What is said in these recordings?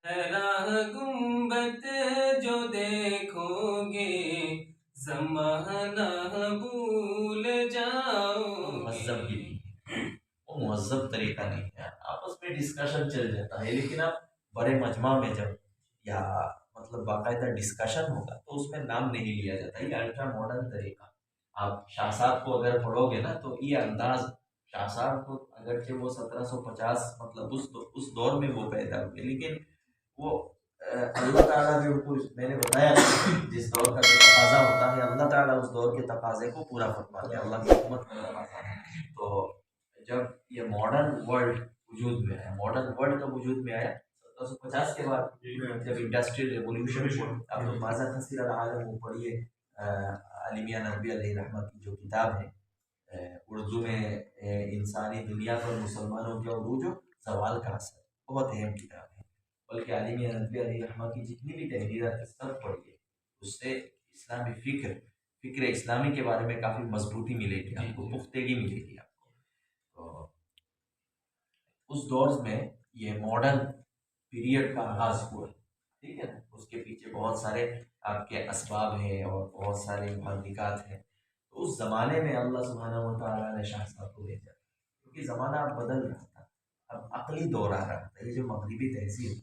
راہ گنبد جو دیکھو گے زمانہ بھول جاؤ مہذب بھی نہیں ہے، وہ مہذب طریقہ نہیں ہے، آپس میں ڈسکشن چل جاتا ہے، لیکن آپ بڑے مجمع میں جب یا مطلب باقاعدہ ڈسکشن ہوگا تو اس میں نام نہیں لیا جاتا، یہ الٹرا ماڈرن طریقہ۔ آپ شاہ صاحب کو اگر پڑھو گے نا تو یہ انداز، شاہ صاحب کو اگرچہ وہ 1750 مطلب اس دور میں وہ پیدا ہوئے، لیکن وہ اللہ تعالیٰ جو میں نے بتایا جس دور کا جو تقاضا ہوتا ہے اللہ تعالیٰ اس دور کے تقاضے کو پورا فرماتے ہیں، اللہ کی حکمت کا تقاضا ہے۔ تو جب یہ ماڈرن ورلڈ وجود میں آیا، ماڈرن ورلڈ کا وجود میں آیا 1750 کے بعد، جب انڈسٹریل ریولیوشن ہوا، اب تو ماذا خسر العالم وہ پڑھیے علی میاں ندوی علیہ رحمہ کی جو کتاب ہے اردو میں، انسانی دنیا پر مسلمانوں کے عروج و زوال کا اثر، بہت اہم کتاب ہے۔ بلکہ علی میاں ندوی علیہ رحمہ کی جتنی بھی تحریرات ہیں سب پڑھیے، اس سے اسلامی فکر اسلامی کے بارے میں کافی مضبوطی ملے گی آپ کو، پختگی ملے گی آپ کو۔ تو اس دور میں یہ ماڈرن پیریڈ کا آغاز ہوا، ٹھیک ہے نا، اس کے پیچھے بہت سارے آپ کے اسباب ہیں اور بہت سارے محرکات ہیں۔ تو اس زمانے میں اللہ سبحانہ و تعالیٰ نے شاہ صاحب کو بھیجا، کیونکہ زمانہ اب بدل رہا تھا، اب عقلی دور آ رہا تھا۔ یہ جو مغربی تہذیب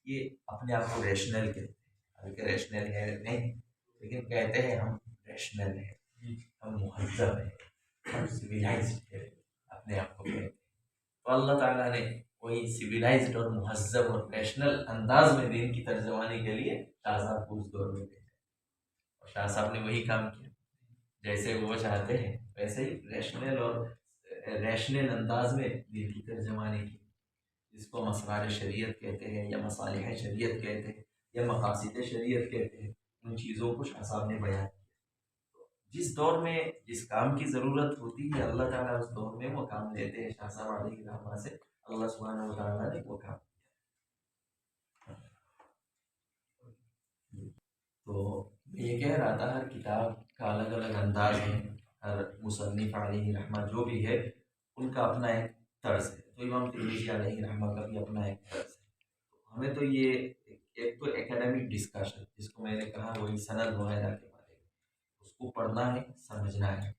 یہ اپنے آپ کو ریشنل کہتے ہیں، حالانکہ ریشنل ہے نہیں، لیکن کہتے ہیں ہم ریشنل ہیں، ہم مہذب ہیں، ہم سویلائزڈ ہیں، اپنے آپ کو کہتے ہیں۔ تو اللہ تعالیٰ نے وہی سویلائزڈ اور مہذب اور ریشنل انداز میں دین کی ترجمانی کے لیے شاہ صاحب کو اس دور میں بھیجا، اور شاہ صاحب نے وہی کام کیا، جیسے وہ چاہتے ہیں ویسے ہی ریشنل اور ریشنل انداز میں دین کی ترجمانی کی، جس کو مسرار شریعت کہتے ہیں یا مصالح شریعت کہتے ہیں یا مقاصد شریعت کہتے ہیں، ان چیزوں کو شاہ صاحب نے بیان کیا۔ جس دور میں جس کام کی ضرورت ہوتی ہے اللہ تعالیٰ اس دور میں وہ کام لیتے ہیں، شاہ صاحب علیہ الرحمہ سے اللہ سبحانہ و تعالیٰ نے وہ کام کیا۔ تو میں یہ کہہ رہا تھا ہر کتاب کا الگ الگ انداز ہے، ہر مصنف علیہ رحمہ جو بھی ہے ان کا اپنا ایک طرز ہے، تو امام ترمذی علیہ رحمہ کا بھی اپنا ایک طرز ہے۔ ہمیں تو یہ ایک تو اکیڈمک ڈسکشن جس کو میں نے کہا وہی سند وغیرہ کے بارے میں، اس کو پڑھنا ہے سمجھنا ہے،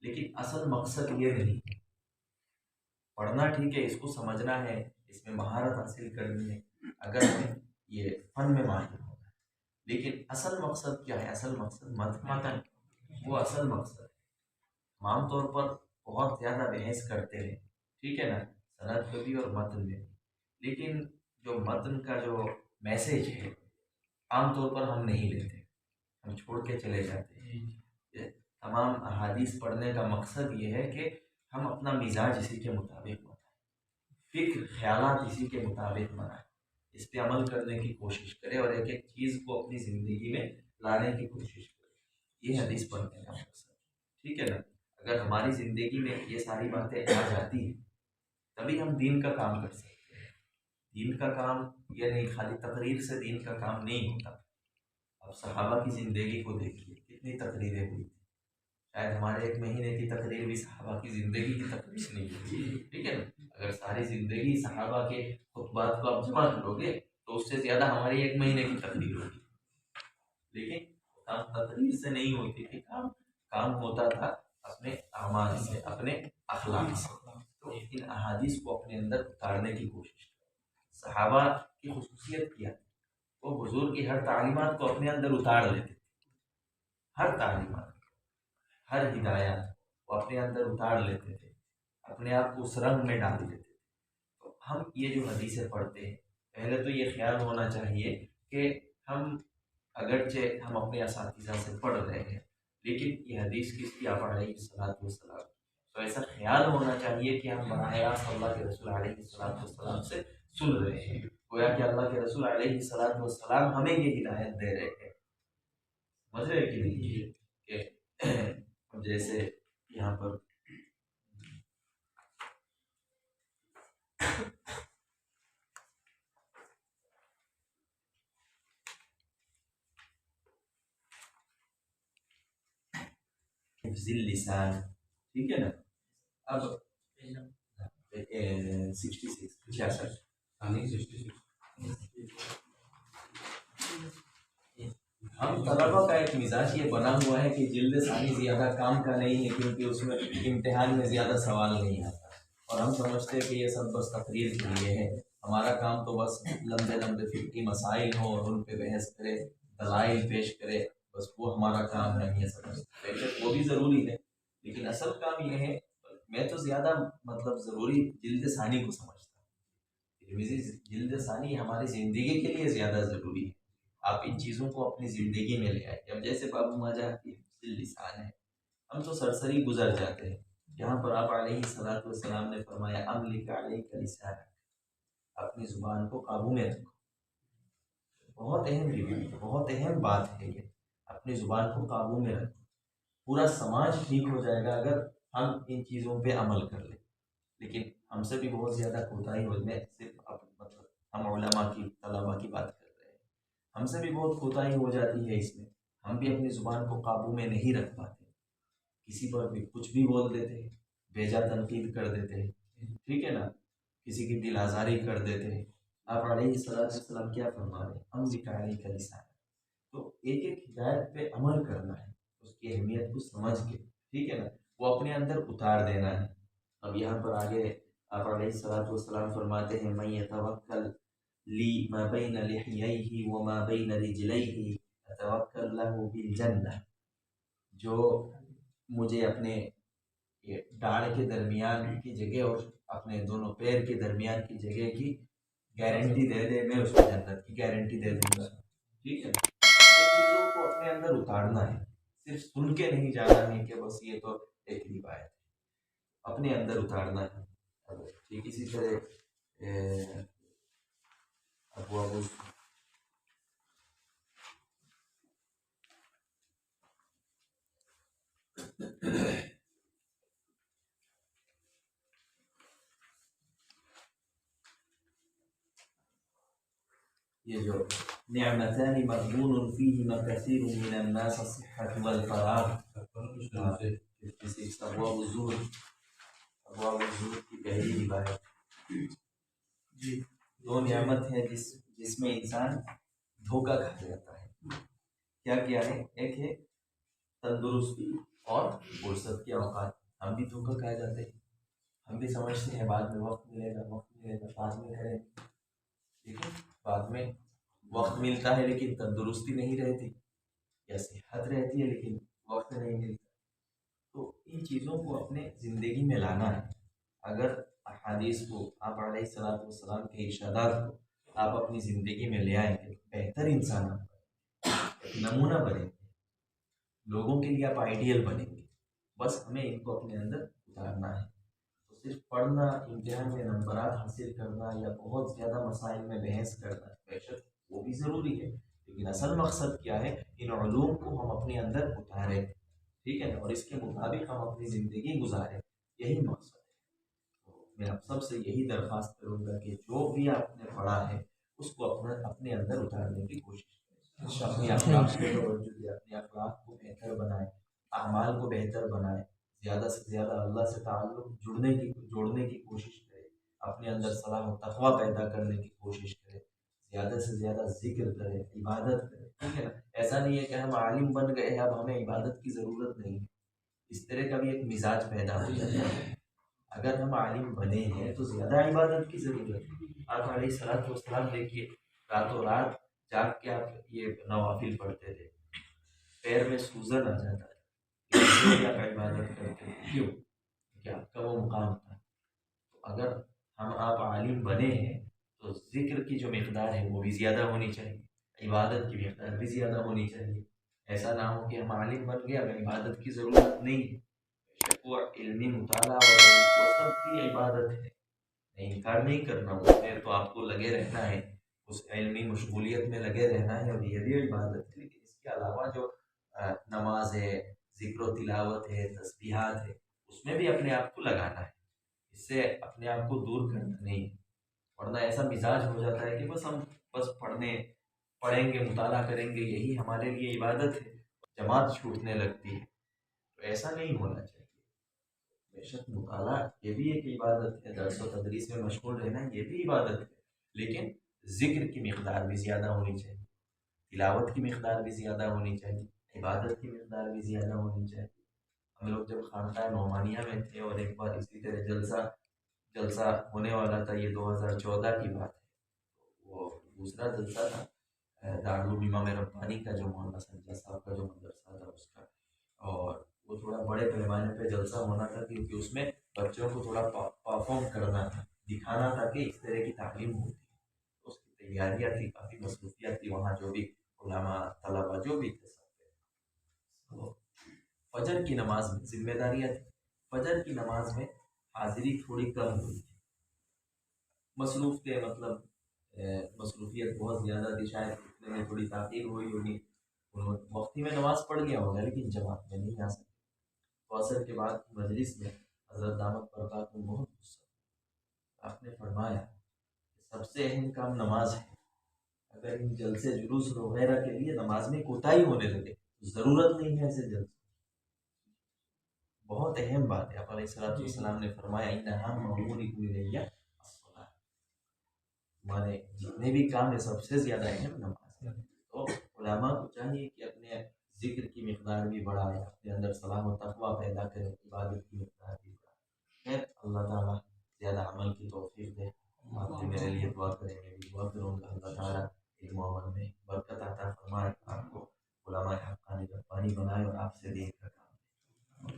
لیکن اصل مقصد یہ نہیں ہے پڑھنا، ٹھیک ہے اس کو سمجھنا ہے، اس میں مہارت حاصل کرنی ہے، اگر ہمیں یہ فن میں ماہر ہونا ہے، لیکن اصل مقصد کیا ہے؟ اصل مقصد متن، وہ اصل مقصد ہے۔ ہم عام طور پر بہت زیادہ بحث کرتے ہیں، ٹھیک ہے نا، سند میں بھی اور متن میں بھی، لیکن جو متن کا جو میسج ہے عام طور پر ہم نہیں لیتے، ہم چھوڑ کے چلے جاتے ہیں۔ تمام احادیث پڑھنے کا مقصد یہ ہے کہ ہم اپنا مزاج اسی کے مطابق بنائیں، فکر خیالات اسی کے مطابق بنائیں، اس پہ عمل کرنے کی کوشش کریں اور ایک ایک چیز کو اپنی زندگی میں لانے کی کوشش کریں، یہ حدیث پڑھنے کا مقصد، ٹھیک ہے نا۔ اگر ہماری زندگی میں یہ ساری باتیں آ جاتی ہیں تبھی ہم دین کا کام کر سکتے ہیں۔ دین کا کام یہ نہیں خالی تقریر سے دین کا کام نہیں ہوتا۔ اب صحابہ کی زندگی کو دیکھیے، کتنی تقریریں ہوئی، شاید ہمارے ایک مہینے کی تقریر بھی صحابہ کی زندگی کی تقریر نہیں ہوتی، ٹھیک ہے نا۔ اگر ساری زندگی صحابہ کے خطبات کو آپ جمع کرو گے تو اس سے زیادہ ہماری ایک مہینے کی تقریر ہوگی، لیکن کام تقریر سے نہیں ہوتی تھی، کام ہوتا تھا اپنے اعمال سے، اپنے اخلاق سے۔ تو ان احادیث کو اپنے اندر اتارنے کی کوشش کریں۔ صحابہ کی خصوصیت کیا، وہ حضور کی ہر تعلیمات کو اپنے اندر اتار لیتے تھے، ہر تعلیمات، ہر ہدایات وہ اپنے اندر اتار لیتے تھے، اپنے آپ کو اس رنگ میں ڈال دیتے تھے۔ تو ہم یہ جو حدیثیں پڑھتے ہیں پہلے تو یہ خیال ہونا چاہیے کہ ہم اگرچہ ہم اپنے اساتذہ سے پڑھ رہے ہیں لیکن یہ حدیث کس کی آپ علیہ الصلوۃ والسلام، تو ایسا خیال ہونا چاہیے کہ ہم براہ راست اللہ کے رسول علیہ الصلوۃ والسلام سے سن رہے ہیں، گویا کہ اللہ کے رسول علیہ الصلوۃ والسلام ہمیں یہ ہدایت دے رہے ہیں، سمجھ رہے کہ نہیں؟ کہ جیسے یہاں پر حفظ اللسان، ٹھیک ہے نا، اب 66 66 ہم طلبا کا ایک مزاج یہ بنا ہوا ہے کہ جلد ثانی زیادہ کام کا نہیں ہے، کیونکہ اس میں امتحان میں زیادہ سوال نہیں آتا، اور ہم سمجھتے ہیں کہ یہ سب بس تقریر کے لیے ہے، ہمارا کام تو بس لمبے لمبے فقہی مسائل ہوں اور ان پہ بحث کرے، دلائل پیش کرے، بس وہ ہمارا کام ہے، یہ سمجھتے ہیں۔ وہ بھی ضروری ہے، لیکن اصل کام یہ ہے، میں تو زیادہ مطلب ضروری جلد ثانی کو سمجھتا ہوں۔ ترمذی جلد ثانی ہماری زندگی کے لیے زیادہ ضروری ہے، آپ ان چیزوں کو اپنی زندگی میں لے آئے۔ اب جیسے باب ماجہ کی لسان ہے، ہم تو سرسری گزر جاتے ہیں، یہاں پر آپ علیہ الصلوۃ والسلام نے فرمایا املک علیک لسانک، اپنی زبان کو قابو میں رکھو۔ بہت اہم روایت، بہت اہم بات ہے یہ، اپنی زبان کو قابو میں رکھو۔ پورا سماج ٹھیک ہو جائے گا اگر ہم ان چیزوں پہ عمل کر لیں، لیکن ہم سے بھی بہت زیادہ کوتاہی ہو، میں صرف مطلب ہم علماء کی طلباء کی بات کر رہے ہیں، ہم سے بھی بہت کوتاہی ہو جاتی ہے اس میں، ہم بھی اپنی زبان کو قابو میں نہیں رکھ پاتے، کسی پر بھی کچھ بھی بول دیتے ہیں، بیجا تنقید کر دیتے ہیں، ٹھیک ہے نا، کسی کی دل آزاری کر دیتے ہیں۔ آپ علیہ السلام کیا فرما رہے ہیں؟ املک علیک لسانک، تو ایک ایک ہدایت پہ عمل کرنا ہے، اس کی اہمیت کو سمجھ کے، ٹھیک ہے نا، وہ اپنے اندر اتار دینا ہے۔ اب یہاں پر آگے آپ علیہ السلام فرماتے ہیں من یتوکل لی ما بین لحییہ وما بین رجلیہ اتوکل لہ بالجنہ، جو مجھے اپنے ڈاڑھ کے درمیان کی جگہ اور اپنے دونوں پیر کے درمیان کی جگہ کی گارنٹی دے دے، میں اس کو جنت کی گارنٹی دے دوں گا، ٹھیک ہے۔ ان چیزوں کو اپنے اندر اتارنا ہے، صرف سن کے نہیں جانا ہے کہ بس یہ تو ایک روایت ہے، اپنے اندر اتارنا ہے۔ ٹھیک اسی طرح ابواب یہ جو نعمتان مغبون فیہما کثیر من الناس الصحة والفراغ، ابواب الزہد، ابواب الزہد کی پہلی روایت، دو نعمت ہے جس میں انسان دھوکہ کھا جاتا ہے، کیا ہے؟ ایک ہے تندرستی اور فرصت کے اوقات، ہم بھی دھوکہ کھا جاتے ہیں، ہم بھی سمجھتے ہیں بعد میں وقت ملے گا، بعد میں کریں، لیکن بعد میں وقت ملتا ہے لیکن تندرستی نہیں رہتی، یا صحت رہتی ہے لیکن وقت نہیں ملتا۔ تو ان چیزوں کو اپنے زندگی میں لانا ہے، اگر احادیث کو، آپ علیہ الصلوۃ والسلام کے ارشادات کو آپ اپنی زندگی میں لے آئیں گے، بہتر انسان ایک نمونہ بنیں گے، لوگوں کے لیے آپ آئیڈیل بنیں گے، بس ہمیں ان کو اپنے اندر اتارنا ہے۔ تو صرف پڑھنا، امتحان میں نمبرات حاصل کرنا یا بہت زیادہ مسائل میں بحث کرنا، بے شک وہ بھی ضروری ہے، لیکن اصل مقصد کیا ہے؟ ان علوم کو ہم اپنے اندر اتاریں، ٹھیک ہے نا، اور اس کے مطابق ہم اپنی زندگی گزاریں، یہی مقصد ہے۔ تو میں آپ سب سے یہی درخواست کروں گا کہ جو بھی آپ نے پڑھا ہے اس کو اپنے اندر اتارنے کی کوشش کریں، اپنے اخلاق پہ توجہ دیں، اپنے اخلاق کو بہتر بنائیں، اعمال کو بہتر بنائیں، زیادہ سے زیادہ اللہ سے تعلق جوڑنے کی کوشش کریں، اپنے اندر صلاح و تقویٰ پیدا کرنے کی کوشش کریں، زیادہ سے زیادہ ذکر کریں، عبادت کریں، ٹھیک ہے نا۔ ایسا نہیں ہے کہ ہم عالم بن گئے ہیں اب ہمیں عبادت کی ضرورت نہیں ہے، اس طرح کا بھی ایک مزاج پیدا ہو جاتا ہے۔ اگر ہم عالم بنے ہیں تو زیادہ عبادت کی ضرورت ہے۔ آپ علیہ الصلوۃ والسلام دیکھیے، راتوں رات جاگ کے آپ یہ نوافل پڑھتے تھے، پیر میں سوزن آ جاتا ہے، آپ عبادت کرتے تھے، کیوں؟ کہ آپ کا وہ مقام تھا۔ تو اگر آپ عالم بنے ہیں تو ذکر کی جو مقدار ہے وہ بھی زیادہ ہونی چاہیے، عبادت کی مقدار بھی زیادہ ہونی چاہیے۔ ایسا نہ ہو کہ ہم عالم بن گئے، ہمیں عبادت کی ضرورت نہیں ہے، وہ علمی مطالعہ اور وہ سب کی عبادت ہے، انکار نہیں کرنا، اس میں تو آپ کو لگے رہنا ہے، اس علمی مشغولیت میں لگے رہنا ہے، اور یہ بھی عبادت ہے، لیکن اس کے علاوہ جو نماز ہے، ذکر و تلاوت ہے، تسبیحات ہے، اس میں بھی اپنے آپ کو لگانا ہے، اس سے اپنے آپ کو دور کرنا نہیں ہے، ورنہ ایسا مزاج ہو جاتا ہے کہ بس ہم پڑھیں گے، مطالعہ کریں گے، یہی ہمارے لیے عبادت ہے، جماعت چھوٹنے لگتی ہے، تو ایسا نہیں ہونا چاہیے۔ بے شک مطالعہ یہ بھی ایک عبادت ہے، درس و تدریس میں مشغول رہنا یہ بھی عبادت ہے، لیکن ذکر کی مقدار بھی زیادہ ہونی چاہیے، تلاوت کی مقدار بھی زیادہ ہونی چاہیے، عبادت کی مقدار بھی زیادہ ہونی چاہیے۔ ہم لوگ جب خانقاہ نعمانیہ میں تھے اور ایک بار اسی طرح جلسہ ہونے والا تھا، یہ 2014 کی بات ہے، وہ دوسرا جلسہ تھا دارالعلوم امام ربانی کا، جو مولانا سنجا صاحب کا جو مدرسہ تھا اس کا، اور وہ تھوڑا بڑے پیمانے پہ جلسہ ہونا تھا کیونکہ اس میں بچوں کو تھوڑا پرفارم کرنا تھا، دکھانا تھا کہ اس طرح کی تعلیم ہوتی ہے۔ اس کی تیاریاں تھی، کافی مصروفیات تھی وہاں، جو بھی علماء طلبا جو بھی تھے سب تھے۔ تو فجر کی نماز میں ذمہ داریاں تھی، فجر کی نماز میں حاضری تھوڑی کم ہوئی تھی، مصروف تھے، مطلب مصروفیت بہت زیادہ تھی، شاید اتنے میں تھوڑی تاخیر ہوئی ہوگی، وقتی میں نماز پڑھ گیا ہوگا لیکن جماعت میں نہیں آ سکتے۔ تو عصر کے بعد کی مجلس میں حضرت دامت برکاتہ بہت غصہ، آپ نے فرمایا کہ سب سے اہم کام نماز ہے، اگر ان جلسے جلوس وغیرہ کے لیے نماز میں کوتاہی ہونے لگے تو ضرورت نہیں ہے ایسے جلسے، بہت اہم بات ہے۔ آپ علیہ الصلوۃ والسلام نے فرمایا ان اہم امورکم الی الصلاۃ، ہمارے جتنے بھی کام ہے سب سے زیادہ اہم نماز ہے۔ تو علماء کو چاہیے کہ اپنے ذکر کی مقدار بھی بڑھائے، اپنے اندر صلاح و تقویٰ پیدا کرے، عبادت کی مقدار بھی بڑھائے۔ خیر، اللہ تعالیٰ زیادہ عمل کی توفیق دے۔ آپ نے میرے لیے دعا کریں، میں بھی دعا کروں گا، اللہ تعالیٰ علم و عمل میں برکت عطا فرمائے، آپ کو علماء حقانی ربانی بنائے اور آپ سے دین کا کام